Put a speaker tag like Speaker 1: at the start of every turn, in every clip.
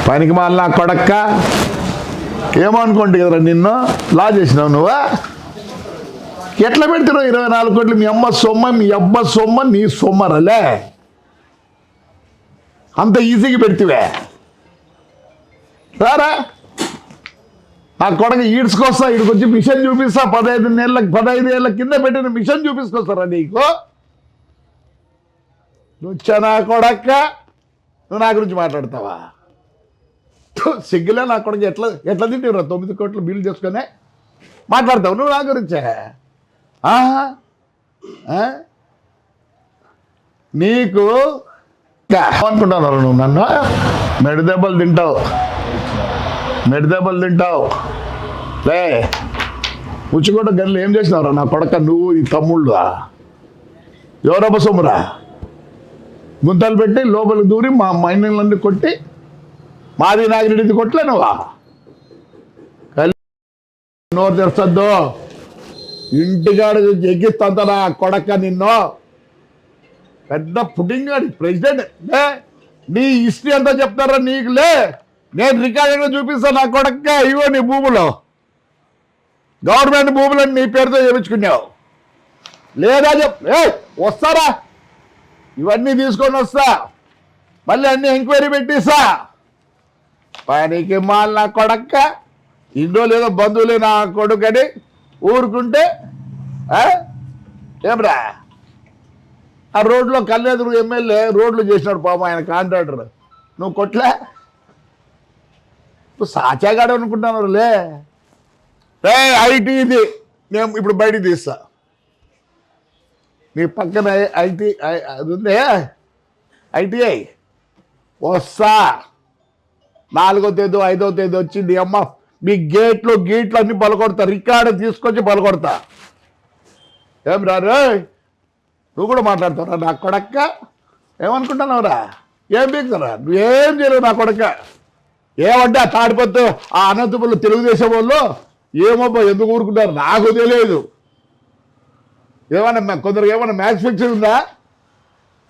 Speaker 1: పనికి మాల నా కొడక్క ఏమనుకోండి కదరా నిన్ను లా చేసినావు నువ్వా ఎట్లా పెడుతున్నావు 24 కోట్లు మీ అమ్మ సొమ్మ మీ అబ్బ సొమ్మ నీ సొమ్మరలే అంత ఈజీగా పెడితివే రారా నా కొడక ఈడ్చుకొస్తా ఇక్కడికి వచ్చి మిషన్ చూపిస్తా 15 ఏళ్ళ కింద పెట్టిన మిషన్ చూపించుకొస్తారా నీకు నువ్వు నా కొడక్క నువ్వు నా గురించి మాట్లాడతావా సిగ్గులే నా కొడుకు ఎట్లా తింటావురా 9 కోట్లు బిల్లు చేసుకొని మాట్లాడతావు నువ్వు నా గురించే నీకు అనుకుంటున్నారు నువ్వు నన్ను మెడదెబ్బలు తింటావు లే ఉచ్చుకోట గల్లు ఏం చేసినావురా నా కొడక నువ్వు ఈ తమ్ముళ్ళు ఎవరబ్బ సొమ్మురా గుంతలు పెట్టి లోపలికి దూరి మా మైనర్లన్నీ కొట్టి మాది నాగిరెడ్డిది కొట్టలే నువ్వా నోరు తెరచద్దు ఇంటికాడ ఎగ్గిస్తంత నా కొడక నిన్ను పెద్ద పుట్టింగ్ ప్రెసిడెంట్ లే నీ హిస్టరీ అంతా చెప్తారా నీకు లే నేను రికార్డింగ్లో చూపిస్తాను నా కొడక ఇవో నీ భూములు గవర్నమెంట్ భూములని నీ పేరుతో చేయించుకున్నావు లేదా వస్తారా ఇవన్నీ తీసుకొని వస్తా మళ్ళీ అన్ని ఎంక్వైరీ పెట్టిస్తా పనికి మాల నా కొడక్క ఇండో లేదో బంధువులే నా కొడుకని ఊరుకుంటే ఏమ్రా ఆ రోడ్లో కళ్యాణదుర్గ ఎమ్మెల్యే రోడ్లు చేసినాడు పాపం ఆయన కాంట్రాక్టర్ నువ్వు కొట్లే నువ్వు సాచాగాడు అనుకుంటున్నారు లే ఐటీ ఇది నేను ఇప్పుడు బయటికి తీస్తా నీ పక్కన ఐటీ అది ఉందే ఐటీఐ వస్తా 4వ తేదీ 5వ తేదీ వచ్చింది అమ్మ మీ గేట్లు అన్నీ పలకొడతా రికార్డు తీసుకొచ్చి పలకొడతా ఏం రారు నువ్వు కూడా మాట్లాడతావురా నా కొడక్క ఏమనుకుంటున్నావురా ఏం పీకుతారా నువ్వేం చేయలేవు నా కొడక్క ఏమంటే ఆ తాడిపత్రు ఆ అనంతపురంలో తెలుగుదేశం వాళ్ళు ఏమబ్బా ఎందుకు ఊరుకుంటారు నాకు తెలియదు ఏమన్నా కొందరు ఏమన్నా మ్యాచ్ ఫిక్షన్ ఉందా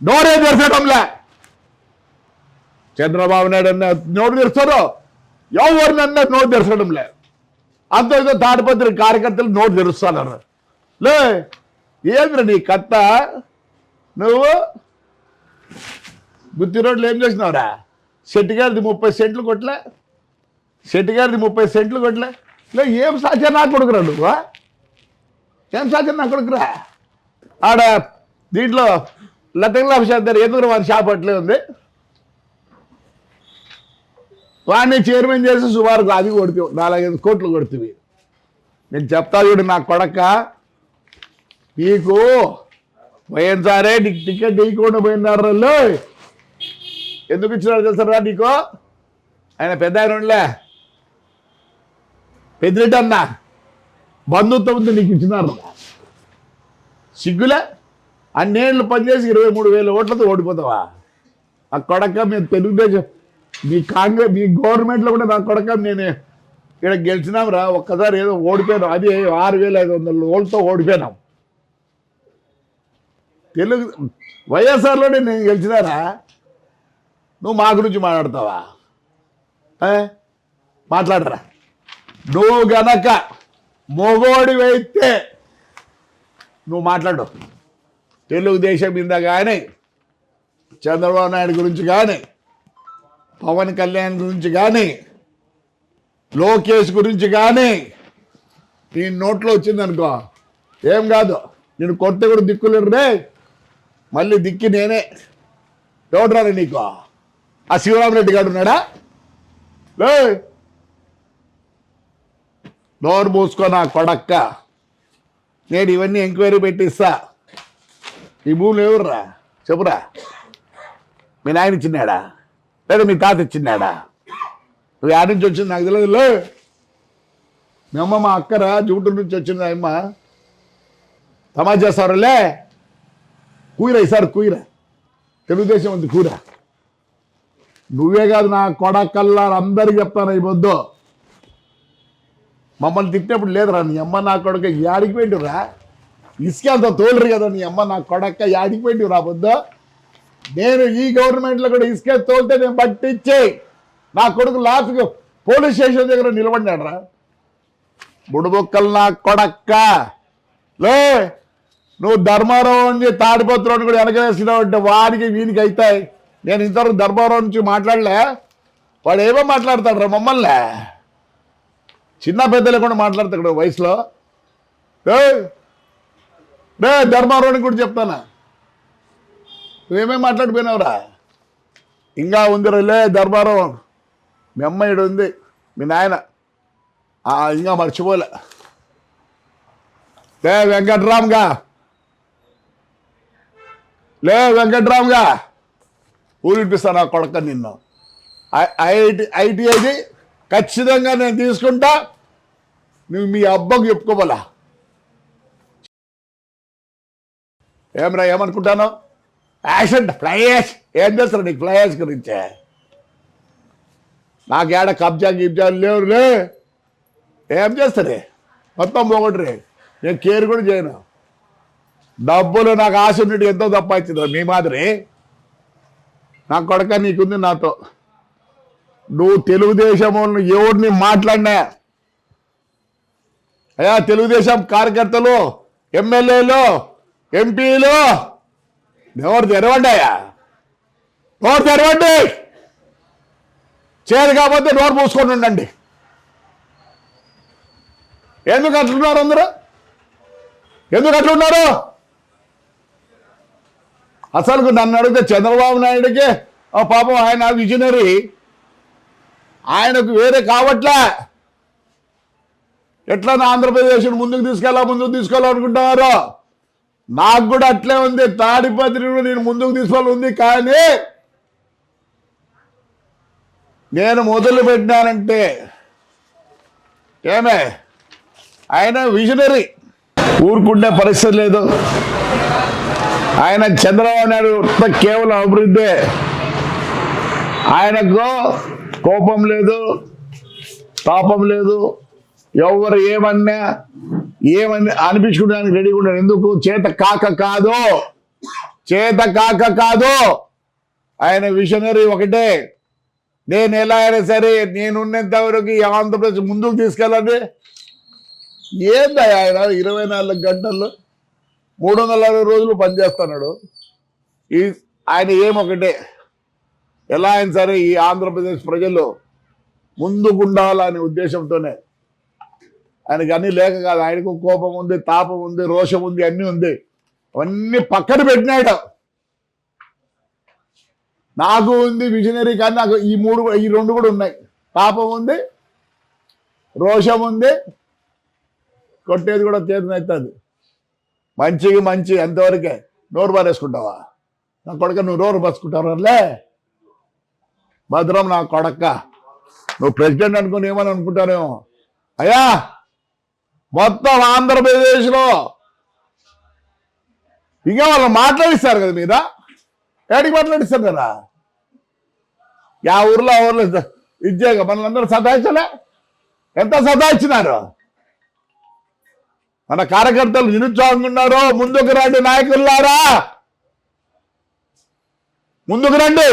Speaker 1: నోరే తెరచడంలే చంద్రబాబు నాయుడు అన్న నోటు తెరుస్తారో ఎవరినన్నా నోటు తెరచడంలే అంత ఏదో తాడిపత్రి కార్యకర్తలు నోటు తెరుస్తాను లే ఏంద్ర నీ కత్త నువ్వు గుత్తి రోడ్లు ఏం చేసినావురా శెట్టిగారిది 30 సెంట్లు కొట్లే లే ఏం సాధ్యం నా కొడుకురా నువ్వు ఏం సాధ్యం నా కొడుకురా ఆడ దీంట్లో లతంగుల దగ్గర ఎందుకు వాడి షాప్ అట్లే ఉంది వాడిని చైర్మన్ చేసి సుమారు అది కొడుతు 4-5 కోట్లు కొడుతుంది నేను చెప్తా చూడు నా కొడక నీకు పోయినసారే నీకు టికెట్ ఇవ్వకుండా పోయినారు ఎందుకు ఇచ్చినారు తెలుసారా నీకు ఆయన పెద్ద ఆయన ఉండలే పెద్దిరెడ్డి అన్న బంధుత్వంతో నీకు ఇచ్చినారు సిగ్గులే అన్నేళ్ళు పనిచేసి 23,000 ఓట్లతో ఓడిపోతావా ఆ కొడక మేము తెలుగుదేశం మీ గవర్నమెంట్లో కూడా నా కొడక నేను ఇక్కడ గెలిచినాం రా ఒక్కసారి ఏదో ఓడిపోయినాం అది 6,500 ఓట్లతో ఓడిపోయినాం వైఎస్ఆర్లోనే నేను గెలిచినారా నువ్వు మా గురించి మాట్లాడతావా మాట్లాడరా నువ్వు గనక మొగోడివైతే నువ్వు మాట్లాడు తెలుగుదేశం మీద కానీ చంద్రబాబు నాయుడు గురించి కానీ పవన్ కళ్యాణ్ గురించి కానీ లోకేష్ గురించి కానీ నీ నోట్లో వచ్చిందనుకో ఏం కాదు నేను కొత్త కూడా దిక్కులేరు రే మళ్ళీ దిక్కి నేనే ఎవడరా నీకు ఆ శివరామరెడ్డి గారు ఉన్నాడా లే నోరు మూసుకో నా కొడక్క నేను ఇవన్నీ ఎంక్వైరీ పెట్టిస్తా ఈ భూములు ఎవర్రా చెప్పురా మీ నాయన ఇచ్చినాడా లేదా మీ తాత ఇచ్చినాడా నువ్వు యాడ్ నుంచి వచ్చింది నాకు తెలియదు మీ అమ్మ మా అక్కరా జూటూరు నుంచి వచ్చింది అమ్మ తమాషా చేస్తారులే కూయిరా ఈసారి కూయిరా తెలుగుదేశం ఉంది కూర నువ్వే కాదు నా కొడకల్లా అందరికి చెప్తాను ఈ పొద్దు మమ్మల్ని తిట్టినప్పుడు లేదురా నీ అమ్మ నా కొడక యాడికి పెట్టిరా ఇసుకంత తోలరు కదా నీ అమ్మ నా కొడక యాడికి పెట్టిరా పొద్దు నేను ఈ గవర్నమెంట్లో కూడా ఇసుక తోలితే నేను పట్టించే నా కొడుకు లాస్ట్కి పోలీస్ స్టేషన్ దగ్గర నిలబడినాడు రా. బుడుబొక్కలు నా కొడక్క లే. నువ్వు ధర్మారావు అని తాడిపత్రుని కూడా వెనకవేసినావు అంటే వాడికి వీనికి అవుతాయి. నేను ఇంతవరకు ధర్మారావు నుంచి మాట్లాడలే. వాడు ఏమో మాట్లాడతాడు రా మమ్మల్ని. చిన్న పెద్ద లేకుండా మాట్లాడతాడు వయసులో. రే ధర్మారావుని కూడా చెప్తానా, నువ్వేమేమి మాట్లాడిపోయినావురా. ఇంకా ఉంది రే ధర్మారావు, మీ అమ్మాయిడు ఉంది, మీ నాయన ఇంకా మర్చిపోలే. లే వెంకట్రామ్గా, లే వెంకట్రామ్గా ఊరిపిస్తాను నా కొడక నిన్ను. ఐటీఐది ఖచ్చితంగా నేను తీసుకుంటా. నువ్వు మీ అబ్బకు చెప్పుకోవాలా. ఏమరా ఏమనుకుంటాను? యాక్షన్ ఫ్లైయాష్ ఏం చేస్తారు నీకు? ఫ్లైయాష్ గురించే నాకు ఏడ కబ్జా గిబ్జాలు లేవులే. ఏం చేస్తారే మొత్తం పోగొట్టరే. నేను కేర్ కూడా చేయను. డబ్బులు నాకు ఆశ ఉన్నట్టు ఎంతో తప్పించింది మీ మాదిరి. నా కొడక నీకుంది నాతో. నువ్వు తెలుగుదేశం ఎవరిని మాట్లాడినా అయ్యా, తెలుగుదేశం కార్యకర్తలు, ఎమ్మెల్యేలు, ఎంపీలు ఎవరు తెరవండి అయ్యా, నోరు తెరవండి. చేరు కాకపోతే నోరు మూసుకొని ఉండండి. ఎందుకు అట్లున్నారు అందరూ? ఎందుకు అట్లున్నారు? అసలు నన్ను అడిగితే చంద్రబాబు నాయుడికి పాపం ఆయన విజనరీ, ఆయనకు వేరే కావట్లే. ఎట్లా ఆంధ్రప్రదేశ్ ముందుకు తీసుకోవాలనుకుంటున్నారు. నాకు కూడా అట్లే ఉంది. తాడిపత్రిని నేను ముందుకు తీసుకోవాలి ఉంది. కానీ నేను మొదలు పెట్టినానంటే ఏమే, ఆయన విజనరీ, ఊరుకుండే పరిస్థితి లేదు. ఆయన చంద్రబాబు నాయుడు కేవలం అభివృద్ధి. ఆయనకు కోపం లేదు, తాపం లేదు. ఎవరు ఏమన్నా అనిపించుకోవడానికి రెడీగా ఉన్నాడు. ఎందుకు? చేత కాక కాదు. ఆయన విజనరీ ఒకటే. నేను ఎలా అయినా సరే నేనున్నంత వరకు ఈ ఆంధ్రప్రదేశ్ ముందుకు తీసుకెళ్ళండి. ఏంది ఆయన 24 గంటల్లో 360 రోజులు పనిచేస్తున్నాడు. ఆయన ఏమొకటే, ఎలా అయినా సరే ఈ ఆంధ్రప్రదేశ్ ప్రజలు ముందుకుండాలనే ఉద్దేశంతోనే. ఆయనకి అన్నీ లేక కాదు. ఆయనకు కోపం ఉంది, తాపం ఉంది, రోషం ఉంది, అన్నీ ఉంది. అవన్నీ పక్కన పెట్టినాడు. నాకు ఉంది విజనరీ, కానీ నాకు ఈ రెండు కూడా ఉన్నాయి. తాపం ఉంది, రోషం ఉంది, కొట్టేది కూడా చేతనవుతుంది. మంచికి మంచి అంతవరకే. నోరు పారేసుకుంటావా నా కొడక? నువ్వు నోరు పరుచుకుంటావులే. భద్రం నా కొడక్క. నువ్వు ప్రెసిడెంట్ అనుకుని ఏమని అనుకుంటానేమో. అయ్యా, మొత్తం ఆంధ్రప్రదేశ్లో ఇంకా వాళ్ళు మాట్లాడిస్తారు కదా మీద. ఏడికి మాట్లాడిస్తారు కదా? ఆ ఊర్లో ఇచ్చేగా మనల్ని సతాయించలే. ఎంత సతాయించినారు? మన కార్యకర్తలు నిరుత్సాహంగా ఉన్నారు. ముందుకు రండి నాయకులారా, ముందుకు రండి.